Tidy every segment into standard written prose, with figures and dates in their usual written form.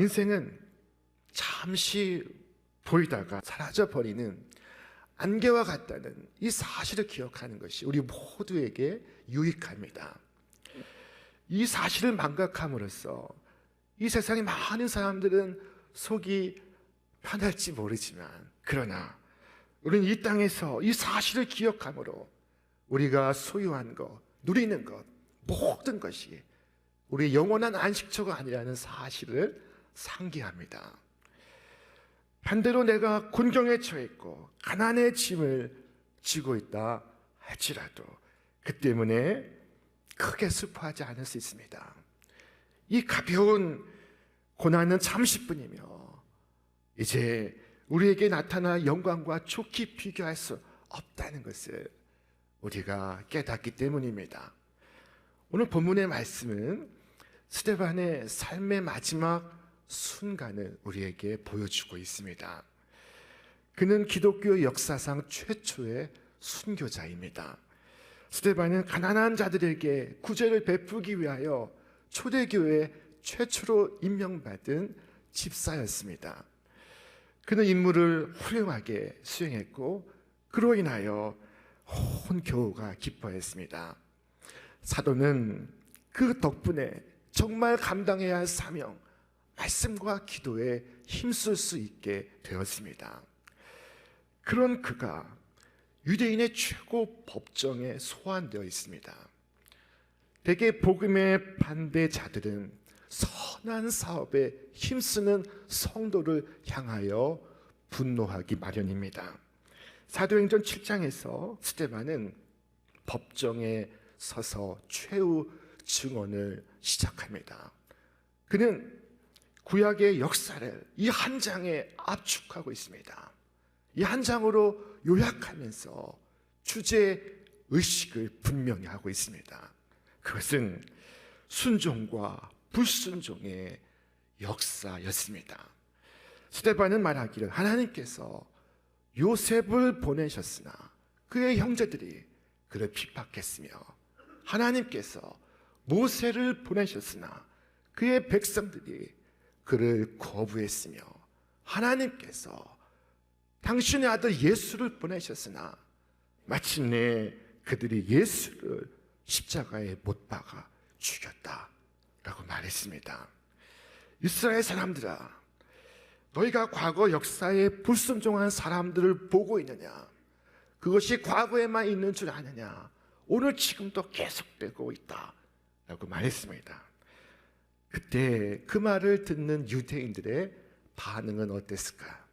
인생은 잠시 보이다가 사라져버리는 안개와 같다는 이 사실을 기억하는 것이 우리 모두에게 유익합니다. 이 사실을 망각함으로써 이 세상의 많은 사람들은 속이 편할지 모르지만, 그러나 우리는 이 땅에서 이 사실을 기억함으로 우리가 소유한 것, 누리는 것, 모든 것이 우리의 영원한 안식처가 아니라는 사실을 상기합니다. 반대로 내가 곤경에 처했고 가난의 짐을 지고 있다 할지라도 그 때문에 크게 슬퍼하지 않을 수 있습니다. 이 가벼운 고난은 잠시뿐이며 이제 우리에게 나타날 영광과 좋게 비교할 수 없다는 것을 우리가 깨닫기 때문입니다. 오늘 본문의 말씀은 스데반의 삶의 마지막 순간을 우리에게 보여주고 있습니다. 그는 기독교 역사상 최초의 순교자입니다. 스데반은 가난한 자들에게 구제를 베푸기 위하여 초대교회 최초로 임명받은 집사였습니다. 그는 임무를 훌륭하게 수행했고 그로 인하여 온 교우가 기뻐했습니다. 사도는 그 덕분에 정말 감당해야 할 사명, 말씀과 기도에 힘쓸 수 있게 되었습니다. 그런 그가 유대인의 최고 법정에 소환되어 있습니다. 대개 복음의 반대자들은 선한 사업에 힘쓰는 성도를 향하여 분노하기 마련입니다. 사도행전 7장에서 스데반은 법정에 서서 최후 증언을 시작합니다. 그는 구약의 역사를 이 한 장에 압축하고 있습니다. 이 한 장으로 요약하면서 주제의식을 분명히 하고 있습니다. 그것은 순종과 불순종의 역사였습니다. 스데반은 말하기를 하나님께서 요셉을 보내셨으나 그의 형제들이 그를 핍박했으며 하나님께서 모세를 보내셨으나 그의 백성들이 그를 거부했으며 하나님께서 당신의 아들 예수를 보내셨으나 마침내 그들이 예수를 십자가에 못 박아 죽였다라고 말했습니다. 이스라엘 사람들아, 너희가 과거 역사에 불순종한 사람들을 보고 있느냐? 그것이 과거에만 있는 줄 아느냐? 오늘 지금도 계속되고 있다라고 말했습니다. 그때 그 말을 듣는 유대인들의 반응은 어땠을까?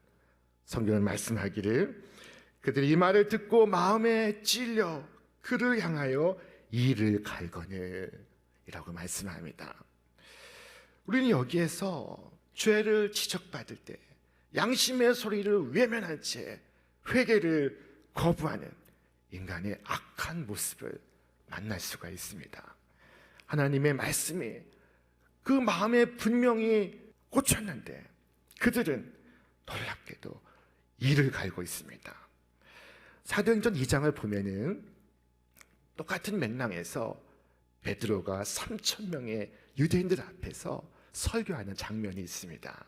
성경은 말씀하기를 그들이 이 말을 듣고 마음에 찔려 그를 향하여 이를 갈거늘 이라고 말씀합니다. 우리는 여기에서 죄를 지적받을 때 양심의 소리를 외면한 채 회개를 거부하는 인간의 악한 모습을 만날 수가 있습니다. 하나님의 말씀이 그 마음에 분명히 꽂혔는데 그들은 놀랍게도 이를 갈고 있습니다. 사도행전 2장을 보면은 똑같은 맥락에서 베드로가 3,000명의 유대인들 앞에서 설교하는 장면이 있습니다.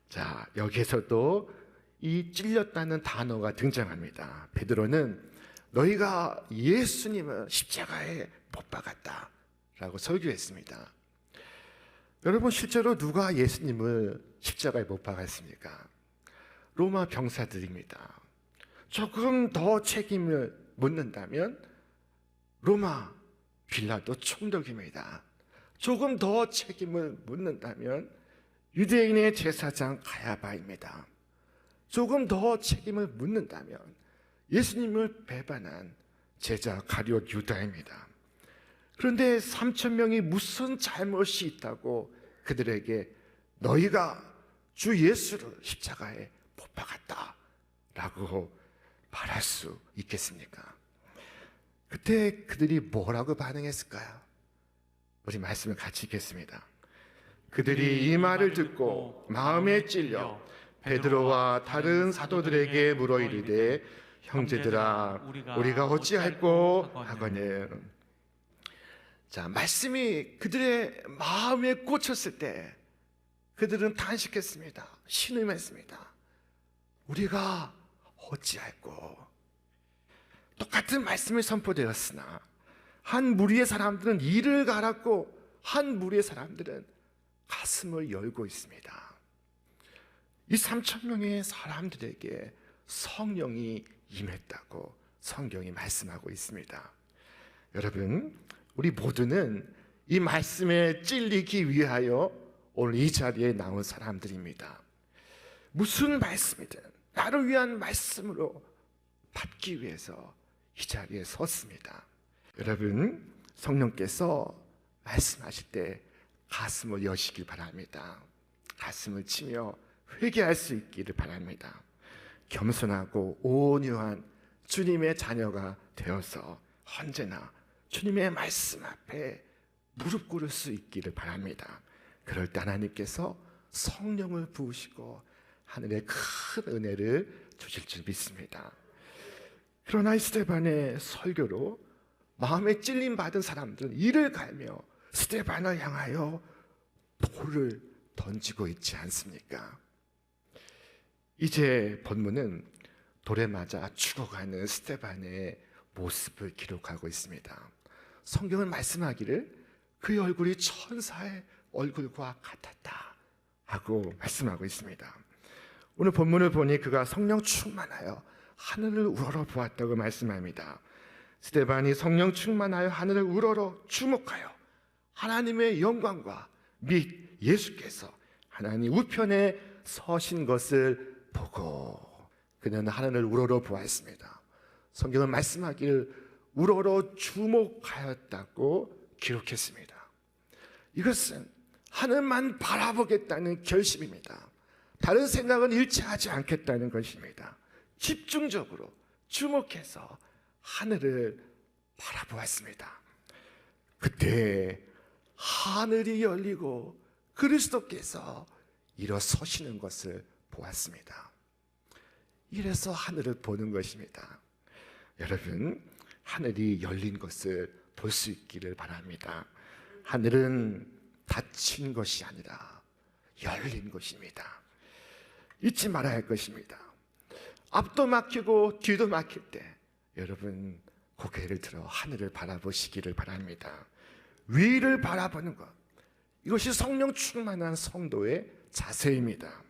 자, 여기에서도 이 찔렸다는 단어가 등장합니다. 베드로는 너희가 예수님을 십자가에 못 박았다 라고 설교했습니다. 여러분, 실제로 누가 예수님을 십자가에 못 박았습니까? 로마 병사들입니다. 조금 더 책임을 묻는다면 로마 빌라도 총독입니다. 조금 더 책임을 묻는다면 유대인의 제사장 가야바입니다. 조금 더 책임을 묻는다면 예수님을 배반한 제자 가룟 유다입니다. 그런데 3,000명이 무슨 잘못이 있다고 그들에게 너희가 주 예수를 십자가에 못 박았다 라고 말할 수 있겠습니까? 그때 그들이 뭐라고 반응했을까요? 우리 말씀을 같이 읽겠습니다. 그들이 이 말을 듣고 마음에 찔려 베드로와 다른 사도들에게 물어 이르되 형제들아 우리가 어찌할꼬 하거늘. 자, 말씀이 그들의 마음에 꽂혔을 때 그들은 탄식했습니다. 신음했습니다. 우리가 어찌할꼬. 똑같은 말씀이 선포되었으나 한 무리의 사람들은 이를 갈았고 한 무리의 사람들은 가슴을 열고 있습니다. 이 3,000명의 사람들에게 성령이 임했다고 성경이 말씀하고 있습니다. 여러분, 우리 모두는 이 말씀에 찔리기 위하여 오늘 이 자리에 나온 사람들입니다. 무슨 말씀이든 나를 위한 말씀으로 받기 위해서 이 자리에 섰습니다. 여러분, 성령께서 말씀하실 때 가슴을 여시길 바랍니다. 가슴을 치며 회개할 수 있기를 바랍니다. 겸손하고 온유한 주님의 자녀가 되어서 언제나 주님의 말씀 앞에 무릎 꿇을 수 있기를 바랍니다. 그럴 때 하나님께서 성령을 부으시고 하늘의 큰 은혜를 주실 줄 믿습니다. 그러나 스데반의 설교로 마음에 찔림 받은 사람들은 이를 갈며 스데반을 향하여 돌을 던지고 있지 않습니까? 이제 본문은 돌에 맞아 죽어가는 스데반의 모습을 기록하고 있습니다. 성경은 말씀하기를 그의 얼굴이 천사의 얼굴과 같았다 하고 말씀하고 있습니다. 오늘 본문을 보니 그가 성령 충만하여 하늘을 우러러 보았다고 말씀합니다. 스데반이 성령 충만하여 하늘을 우러러 주목하여 하나님의 영광과 및 예수께서 하나님 우편에 서신 것을 보고 그는 하늘을 우러러 보았습니다. 성경은 말씀하기를 우러러 주목하였다고 기록했습니다. 이것은 하늘만 바라보겠다는 결심입니다. 다른 생각은 일치하지 않겠다는 것입니다. 집중적으로 주목해서 하늘을 바라보았습니다. 그때 하늘이 열리고 그리스도께서 일어서시는 것을 보았습니다. 이래서 하늘을 보는 것입니다. 여러분, 하늘이 열린 것을 볼 수 있기를 바랍니다. 하늘은 닫힌 것이 아니라 열린 것입니다. 잊지 말아야 할 것입니다. 앞도 막히고 뒤도 막힐 때 여러분 고개를 들어 하늘을 바라보시기를 바랍니다. 위를 바라보는 것, 이것이 성령 충만한 성도의 자세입니다.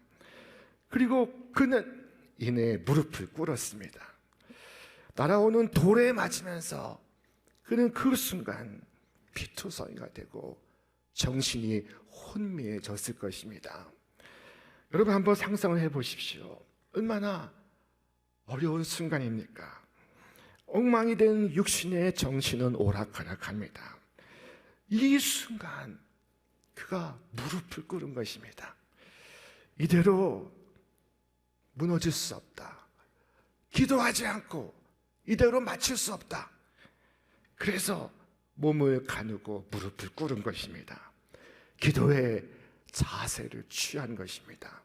그리고 그는 이내 무릎을 꿇었습니다. 날아오는 돌에 맞으면서 그는 그 순간 피투성이가 되고 정신이 혼미해졌을 것입니다. 여러분 한번 상상을 해보십시오. 얼마나 어려운 순간입니까? 엉망이 된 육신의 정신은 오락가락합니다. 이 순간 그가 무릎을 꿇은 것입니다. 이대로 무너질 수 없다. 기도하지 않고 이대로 마칠 수 없다. 그래서 몸을 가누고 무릎을 꿇은 것입니다. 기도의 자세를 취한 것입니다.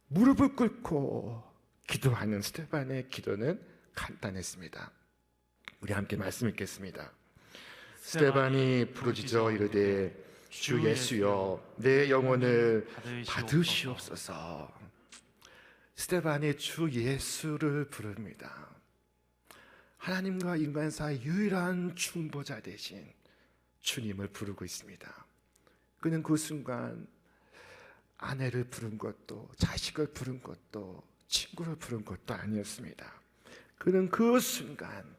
무릎을 꿇고 기도하는 스데반의 기도는 간단했습니다. 우리 함께 말씀 읽겠습니다. 스데반이 부르짖어 이르되 주 예수여 내 영혼을 받으시옵소서. 스데반이 주 예수를 부릅니다. 하나님과 인간 사이 유일한 중보자 대신 주님을 부르고 있습니다. 그는 그 순간 아내를 부른 것도 자식을 부른 것도 친구를 부른 것도 아니었습니다. 그는 그 순간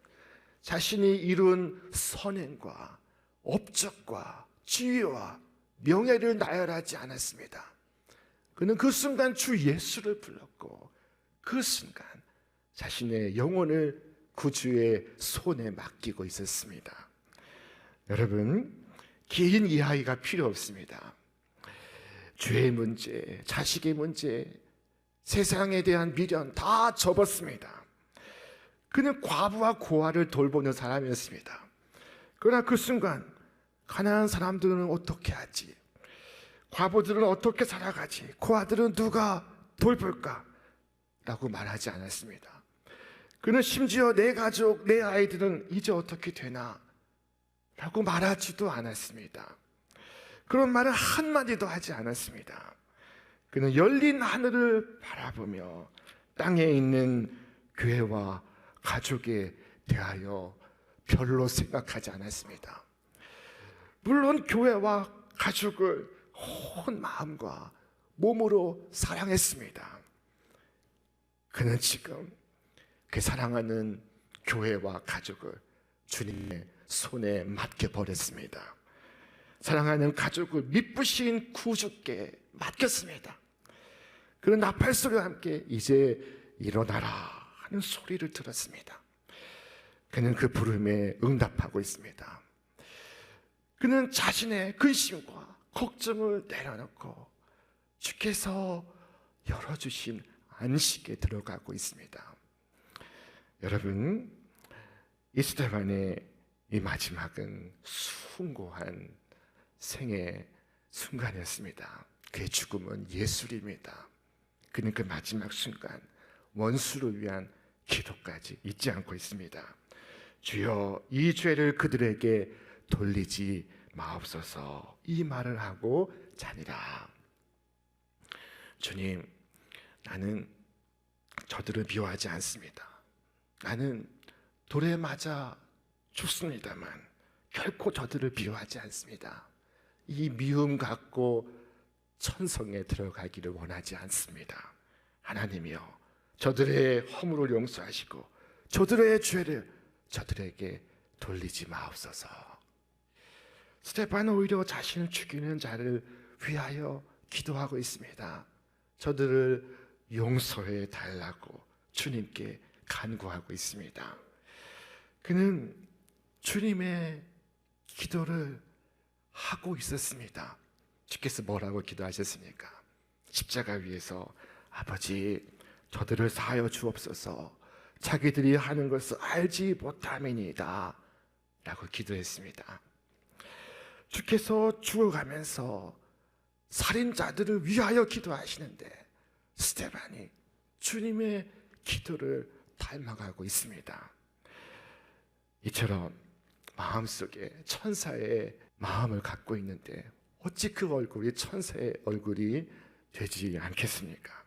자신이 이룬 선행과 업적과 지위와 명예를 나열하지 않았습니다. 그는 그 순간 주 예수를 불렀고 그 순간 자신의 영혼을 구주의 손에 맡기고 있었습니다. 여러분, 긴 이야기가 필요 없습니다. 죄의 문제, 자식의 문제, 세상에 대한 미련 다 접었습니다. 그는 과부와 고아를 돌보는 사람이었습니다. 그러나 그 순간 가난한 사람들은 어떻게 하지? 과부들은 어떻게 살아가지? 고아들은 누가 돌볼까? 라고 말하지 않았습니다. 그는 심지어 내 가족, 내 아이들은 이제 어떻게 되나? 라고 말하지도 않았습니다. 그런 말을 한마디도 하지 않았습니다. 그는 열린 하늘을 바라보며 땅에 있는 교회와 가족에 대하여 별로 생각하지 않았습니다. 물론 교회와 가족을 온 마음과 몸으로 사랑했습니다. 그는 지금 그 사랑하는 교회와 가족을 주님의 손에 맡겨버렸습니다. 사랑하는 가족을 미쁘신 구주께 맡겼습니다. 그는 나팔 소리와 함께 이제 일어나라 하는 소리를 들었습니다. 그는 그 부름에 응답하고 있습니다. 그는 자신의 근심과 걱정을 내려놓고 주께서 열어주신 안식에 들어가고 있습니다. 여러분, 이 스데반의 이 마지막은 숭고한 생의 순간이었습니다. 그의 죽음은 예술입니다. 그는 그 마지막 순간 원수를 위한 기도까지 잊지 않고 있습니다. 주여, 이 죄를 그들에게 돌리지 마옵소서. 이 말을 하고 자니라. 주님, 나는 저들을 미워하지 않습니다. 나는 돌에 맞아 죽습니다만 결코 저들을 미워하지 않습니다. 이 미움 갖고 천성에 들어가기를 원하지 않습니다. 하나님이여, 저들의 허물을 용서하시고 저들의 죄를 저들에게 돌리지 마옵소서. 스데반은 오히려 자신을 죽이는 자를 위하여 기도하고 있습니다. 저들을 용서해 달라고 주님께 간구하고 있습니다. 그는 주님의 기도를 하고 있었습니다. 주께서 뭐라고 기도하셨습니까? 십자가 위에서 아버지, 저들을 사하여 주옵소서. 자기들이 하는 것을 알지 못함이니이다 라고 기도했습니다. 주께서 죽어가면서 살인자들을 위하여 기도하시는데 스데반이 주님의 기도를 닮아가고 있습니다. 이처럼 마음속에 천사의 마음을 갖고 있는데 어찌 그 얼굴이 천사의 얼굴이 되지 않겠습니까?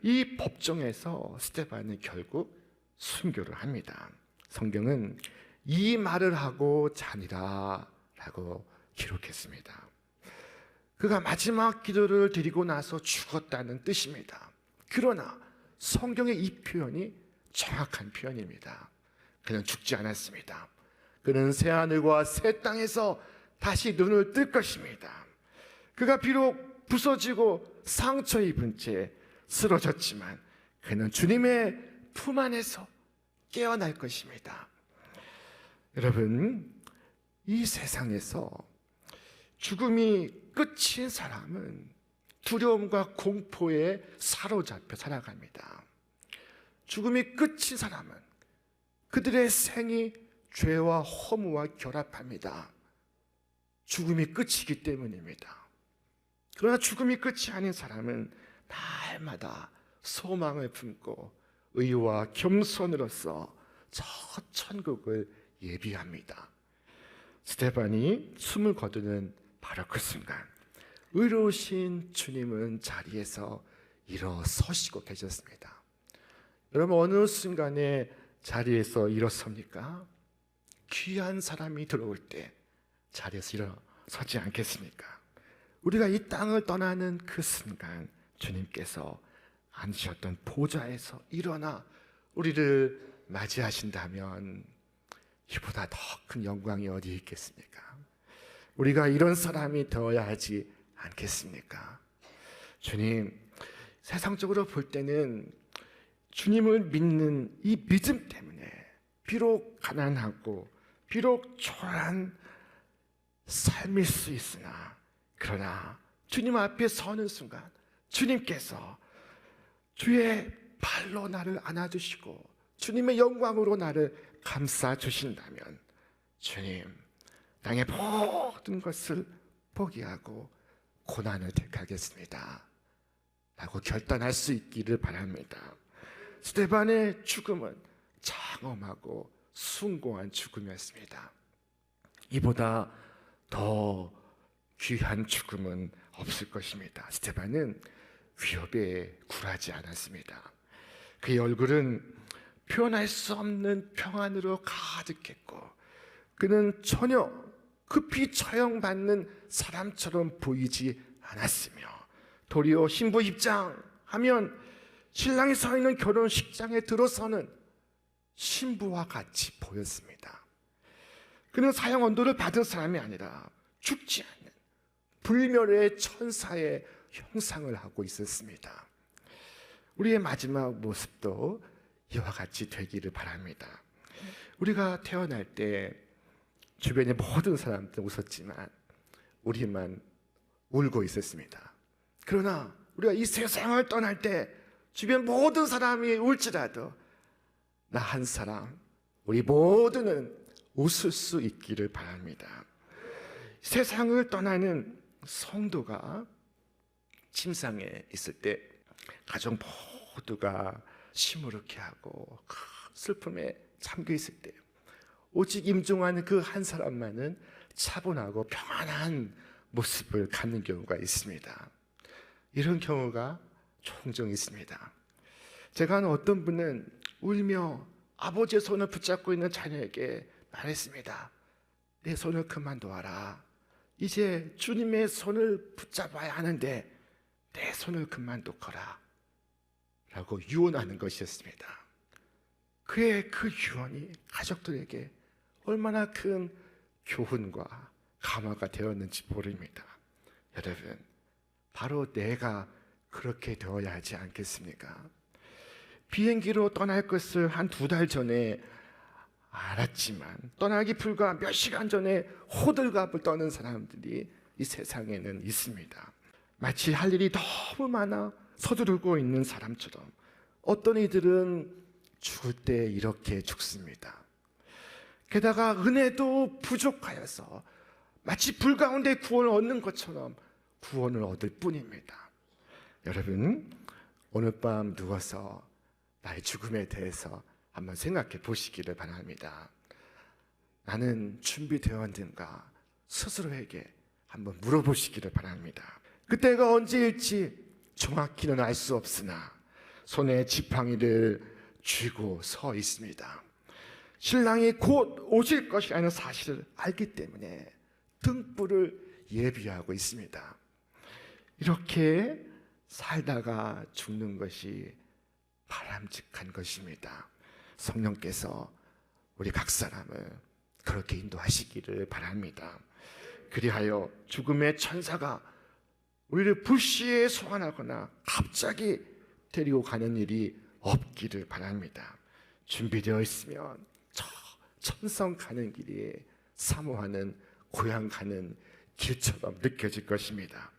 이 법정에서 스데반은 결국 순교를 합니다. 성경은 이 말을 하고 자니라 라고 기록했습니다. 그가 마지막 기도를 드리고 나서 죽었다는 뜻입니다. 그러나 성경의 이 표현이 정확한 표현입니다. 그는 죽지 않았습니다. 그는 새하늘과 새 땅에서 다시 눈을 뜰 것입니다. 그가 비록 부서지고 상처 입은 채 쓰러졌지만 그는 주님의 품 안에서 깨어날 것입니다. 여러분, 이 세상에서 죽음이 끝인 사람은 두려움과 공포에 사로잡혀 살아갑니다. 죽음이 끝인 사람은 그들의 생이 죄와 허무와 결합합니다. 죽음이 끝이기 때문입니다. 그러나 죽음이 끝이 아닌 사람은 날마다 소망을 품고 의와 겸손으로서 저 천국을 예비합니다. 스데반이 숨을 거두는 바로 그 순간 의로우신 주님은 자리에서 일어서시고 계셨습니다. 여러분, 어느 순간에 자리에서 일어섭니까? 귀한 사람이 들어올 때 자리에서 일어서지 않겠습니까? 우리가 이 땅을 떠나는 그 순간 주님께서 앉으셨던 보좌에서 일어나 우리를 맞이하신다면 이보다 더 큰 영광이 어디 있겠습니까? 우리가 이런 사람이 되어야 하지 않겠습니까? 주님, 세상적으로 볼 때는 주님을 믿는 이 믿음 때문에 비록 가난하고 비록 초라한 삶일 수 있으나, 그러나 주님 앞에 서는 순간 주님께서 주의 발로 나를 안아주시고 주님의 영광으로 나를 감싸주신다면, 주님, 땅의 모든 것을 포기하고 고난을 택하겠습니다 라고 결단할 수 있기를 바랍니다. 스데반의 죽음은 장엄하고 숭고한 죽음이었습니다. 이보다 더 귀한 죽음은 없을 것입니다. 스데반은 위협에 굴하지 않았습니다. 그의 얼굴은 표현할 수 없는 평안으로 가득했고 그는 전혀 급히 처형받는 사람처럼 보이지 않았으며 도리어 신부 입장하면 신랑이 서 있는 결혼식장에 들어서는 신부와 같이 보였습니다. 그는 사형 언도를 받은 사람이 아니라 죽지 않는 불멸의 천사의 형상을 하고 있었습니다. 우리의 마지막 모습도 이와 같이 되기를 바랍니다. 우리가 태어날 때 주변의 모든 사람들은 웃었지만 우리만 울고 있었습니다. 그러나 우리가 이 세상을 떠날 때 주변 모든 사람이 울지라도 나 한 사람, 우리 모두는 웃을 수 있기를 바랍니다. 세상을 떠나는 성도가 침상에 있을 때 가족 모두가 시무룩해 하고 큰 슬픔에 잠겨 있을 때 오직 임종하는 그 한 사람만은 차분하고 평안한 모습을 갖는 경우가 있습니다. 이런 경우가 종종 있습니다. 제가 아는 어떤 분은 울며 아버지의 손을 붙잡고 있는 자녀에게 말했습니다. 내 손을 그만 놓아라. 이제 주님의 손을 붙잡아야 하는데 내 손을 그만 놓거라 라고 유언하는 것이었습니다. 그의 그 유언이 가족들에게 얼마나 큰 교훈과 감화가 되었는지 모릅니다. 여러분, 바로 내가 그렇게 되어야 하지 않겠습니까? 비행기로 떠날 것을 한 2달 전에 알았지만 떠나기 불과 몇 시간 전에 호들갑을 떠는 사람들이 이 세상에는 있습니다. 마치 할 일이 너무 많아 서두르고 있는 사람처럼 어떤 이들은 죽을 때 이렇게 죽습니다. 게다가 은혜도 부족하여서 마치 불 가운데 구원을 얻는 것처럼 구원을 얻을 뿐입니다. 여러분, 오늘 밤 누워서 나의 죽음에 대해서 한번 생각해 보시기를 바랍니다. 나는 준비되었는가 스스로에게 한번 물어보시기를 바랍니다. 그때가 언제일지 정확히는 알 수 없으나 손에 지팡이를 쥐고 서 있습니다. 신랑이 곧 오실 것이라는 사실을 알기 때문에 등불을 예비하고 있습니다. 이렇게 살다가 죽는 것이 바람직한 것입니다. 성령께서 우리 각 사람을 그렇게 인도하시기를 바랍니다. 그리하여 죽음의 천사가 우리를 불시에 소환하거나 갑자기 데리고 가는 일이 없기를 바랍니다. 준비되어 있으면 저 천성 가는 길이 사모하는 고향 가는 길처럼 느껴질 것입니다.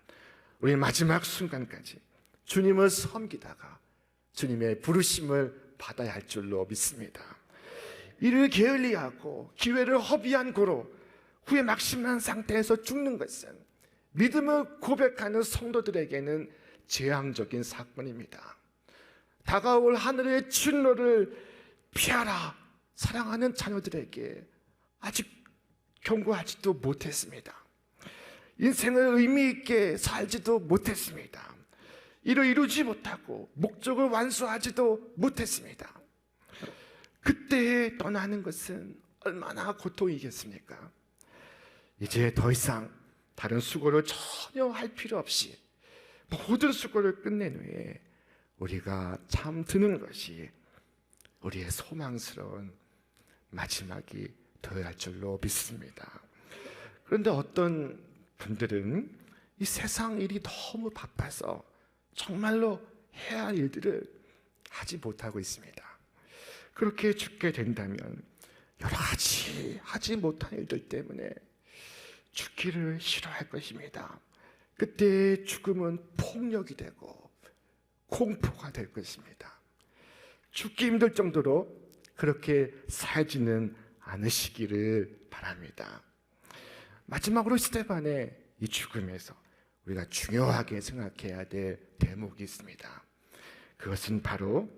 우리 마지막 순간까지 주님을 섬기다가 주님의 부르심을 받아야 할 줄로 믿습니다. 이를 게을리하고 기회를 허비한 고로 후에 막심한 상태에서 죽는 것은 믿음을 고백하는 성도들에게는 재앙적인 사건입니다. 다가올 하늘의 진노를 피하라. 사랑하는 자녀들에게 아직 경고하지도 못했습니다. 인생을 의미 있게 살지도 못했습니다. 이를 이루지 못하고 목적을 완수하지도 못했습니다. 그때 떠나는 것은 얼마나 고통이겠습니까? 이제 더 이상 다른 수고를 전혀 할 필요 없이 모든 수고를 끝낸 후에 우리가 잠드는 것이 우리의 소망스러운 마지막이 되어야 할 줄로 믿습니다. 그런데 어떤 분들은 이 세상 일이 너무 바빠서 정말로 해야 할 일들을 하지 못하고 있습니다. 그렇게 죽게 된다면 여러 가지 하지 못한 일들 때문에 죽기를 싫어할 것입니다. 그때 죽음은 폭력이 되고 공포가 될 것입니다. 죽기 힘들 정도로 그렇게 살지는 않으시기를 바랍니다. 마지막으로 스데반의 이 죽음에서 우리가 중요하게 생각해야 될 대목이 있습니다. 그것은 바로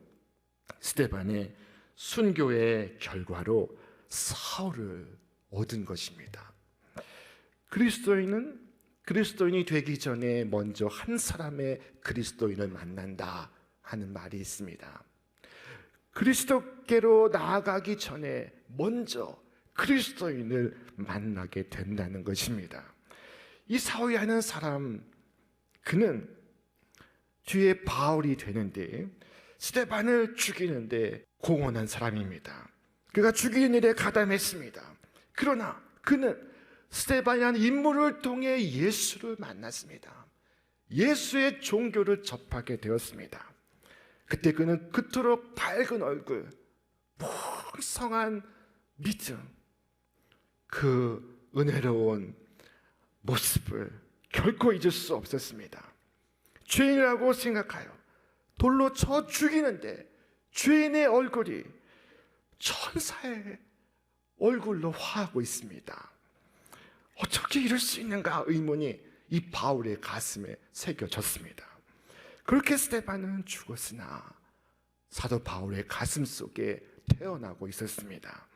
스데반의 순교의 결과로 사울을 얻은 것입니다. 그리스도인은 그리스도인이 되기 전에 먼저 한 사람의 그리스도인을 만난다 하는 말이 있습니다. 그리스도께로 나아가기 전에 먼저 그리스도인을 만나게 된다는 것입니다. 이 사울이라는 사람, 그는 뒤에 바울이 되는데 스데반을 죽이는데 공헌한 사람입니다. 그가 죽이는 일에 가담했습니다. 그러나 그는 스데반이라는 인물을 통해 예수를 만났습니다. 예수의 종교를 접하게 되었습니다. 그때 그는 그토록 밝은 얼굴, 풍성한 믿음, 그 은혜로운 모습을 결코 잊을 수 없었습니다. 죄인이라고 생각하여 돌로 쳐 죽이는데 죄인의 얼굴이 천사의 얼굴로 화하고 있습니다. 어떻게 이럴 수 있는가 의문이 이 바울의 가슴에 새겨졌습니다. 그렇게 스데반은 죽었으나 사도 바울의 가슴 속에 태어나고 있었습니다.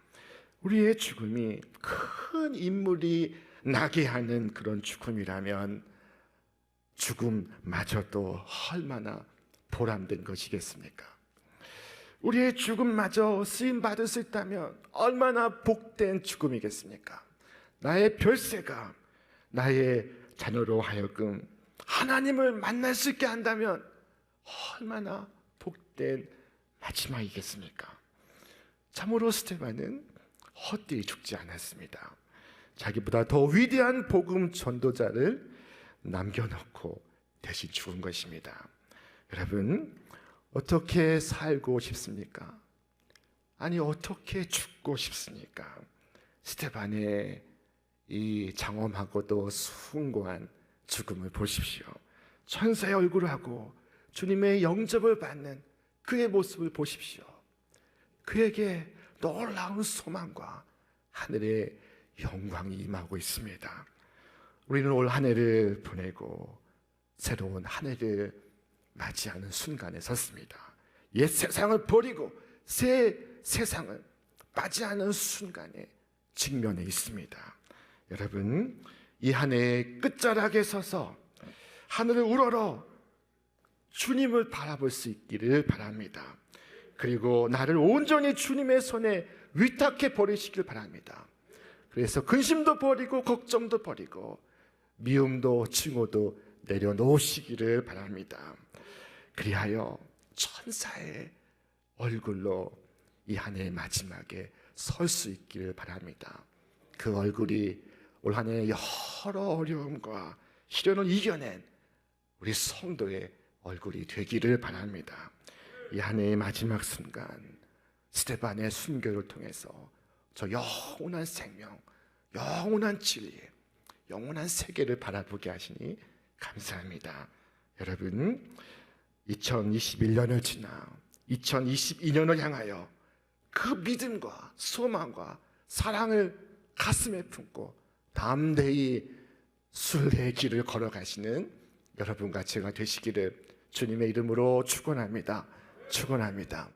우리의 죽음이 큰 인물이 나게 하는 그런 죽음이라면 죽음마저도 얼마나 보람된 것이겠습니까? 우리의 죽음마저 쓰임받을 수 있다면 얼마나 복된 죽음이겠습니까? 나의 별세가 나의 자녀로 하여금 하나님을 만날 수 있게 한다면 얼마나 복된 마지막이겠습니까? 참으로 스데반은 헛되이 죽지 않았습니다. 자기보다 더 위대한 복음 전도자를 남겨놓고 대신 죽은 것입니다. 여러분, 어떻게 살고 싶습니까? 아니, 어떻게 죽고 싶습니까? 스데반의 이 장엄하고도 숭고한 죽음을 보십시오. 천사의 얼굴을 하고 주님의 영접을 받는 그의 모습을 보십시오. 그에게 놀라운 소망과 하늘의 영광이 임하고 있습니다. 우리는 올 한 해를 보내고 새로운 한 해를 맞이하는 순간에 섰습니다. 옛 세상을 버리고 새 세상을 맞이하는 순간에 직면해 있습니다. 여러분, 이 한 해의 끝자락에 서서 하늘을 우러러 주님을 바라볼 수 있기를 바랍니다. 그리고 나를 온전히 주님의 손에 위탁해 버리시길 바랍니다. 그래서 근심도 버리고 걱정도 버리고 미움도 징후도 내려놓으시기를 바랍니다. 그리하여 천사의 얼굴로 이 한 해의 마지막에 설 수 있기를 바랍니다. 그 얼굴이 올 한 해의 여러 어려움과 시련을 이겨낸 우리 성도의 얼굴이 되기를 바랍니다. 이 한 해의 마지막 순간 스데반의 순교를 통해서 저 영원한 생명, 영원한 진리, 영원한 세계를 바라보게 하시니 감사합니다. 여러분, 2021년을 지나 2022년을 향하여 그 믿음과 소망과 사랑을 가슴에 품고 담대히 순례의 길을 걸어가시는 여러분과 제가 되시기를 주님의 이름으로 축원합니다. 축원합니다.